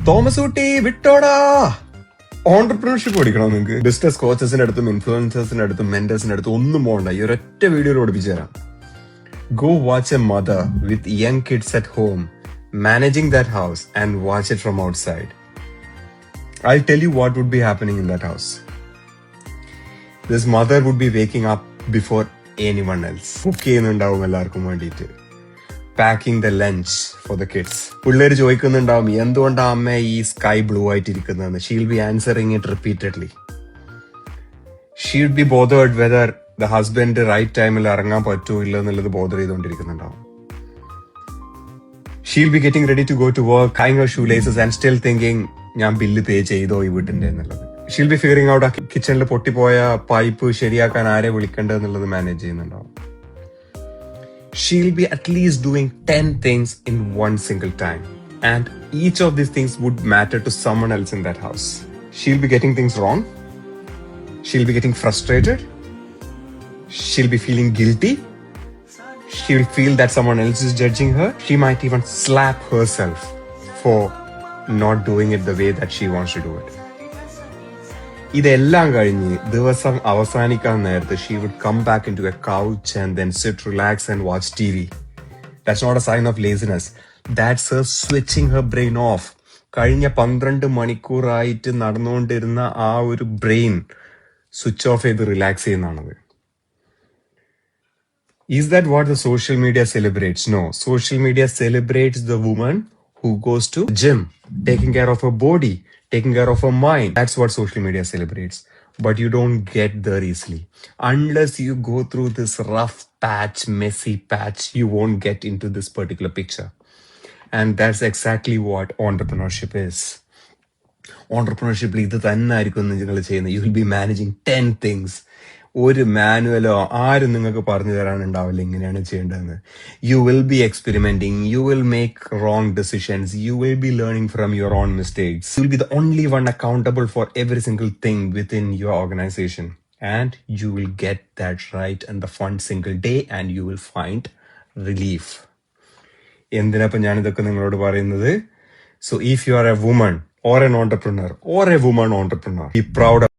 Thomas കുട്ടി വിട്ടോടാ. Entrepreneurship പഠിക്കണോ നിങ്ങൾക്ക്? ബിസിനസ് കോച്ചസിന്റെ അടുത്തും ഇൻഫ്ലുവൻസേഴ്സിന്റെ അടുത്തും മെന്റേഴ്സിന്റെ അടുത്തും ഒന്നും പോകണ്ട. ഈ ഒരൊറ്റ വീഡിയോയിൽ പഠിപ്പിച്ചു തരാം. Go watch a mother with young kids at home managing that house and watch it from outside. I'll tell you what would be happening in that house. This mother would be waking up before anyone else. Cook ചെയ്യുന്നുണ്ടാവും എല്ലാവർക്കും വേണ്ടിയിട്ട്. Packing the lunch for the kids. പിള്ളേര് ചോദിക്കുന്നുണ്ടാവും എന്തുകൊണ്ടാ അമ്മ ഈ sky blue ആയിട്ടിരിക്കുന്നതെന്ന്. She'll be answering it repeatedly. She'd be bothered whether the husband right ടൈമിൽ ഇറങ്ങാൻ പറ്റുമോ ഇല്ല എന്നുള്ളത് bother ചെയ്തുകൊണ്ടിരിക്കുന്നുണ്ടാവും. She'll be getting ready to go to work, tying her shoelaces and still thinking ഞാൻ ബില്ല് പേ ചെയ്തോ ഈ വീട്ടിന്റെ എന്നുള്ളത്. She'll be figuring out ആ കിച്ചണിൽ പൊട്ടിപ്പോയ പൈപ്പ് ശരിയാക്കാൻ ആരെ വിളിക്കേണ്ടതെന്നുള്ളത് മാനേജ് ചെയ്യുന്നുണ്ടാവും. She'll be at least doing 10 things in one single time. And each of these things would matter to someone else in that house. She'll be getting things wrong. She'll be getting frustrated. She'll be feeling guilty. She'll feel that someone else is judging her. She might even slap herself for not doing it the way that she wants to do it. ഇതെല്ലാം കഴിഞ്ഞ് ദിവസം അവസാനിക്കാൻ നേരത്ത് she would come back into a couch and then sit, relax and watch TV. That's not a sign of laziness. That's her switching her brain off. കഴിഞ്ഞ 12 മണിക്കൂറായിട്ട് നടന്നുകൊണ്ടിരുന്ന ആ ഒരു brain switch off ചെയ്ത് relax ചെയ്യുന്നതാണത്. Is that what the social media celebrates? No. Social media celebrates the woman who goes to gym, taking care of her body, taking care of her mind. That's what social media celebrates. But you don't get there easily. Unless you go through this rough patch, messy patch, you won't get into this particular picture. And that's exactly what entrepreneurship is. Entrepreneurship ഇത് തന്നെ ആയിരിക്കും നിങ്ങൾ ചെയ്യുന്നത്. You will be managing 10 things. ഒരു മാനുവലോ ആരും നിങ്ങൾക്ക് പറഞ്ഞു തരാനുണ്ടാവില്ല ഇങ്ങനെയാണ് ചെയ്യേണ്ടതെന്ന്. You will be experimenting, you will make wrong decisions, you will be learning from your own mistakes. You will be the only one accountable for every single thing within your organization. And you will get that right and the fun single day and you will find relief. എന്തിനപ്പം ഞാനിതൊക്കെ നിങ്ങളോട് പറയുന്നത്? So if you are a woman or an entrepreneur or a woman entrepreneur, be proud of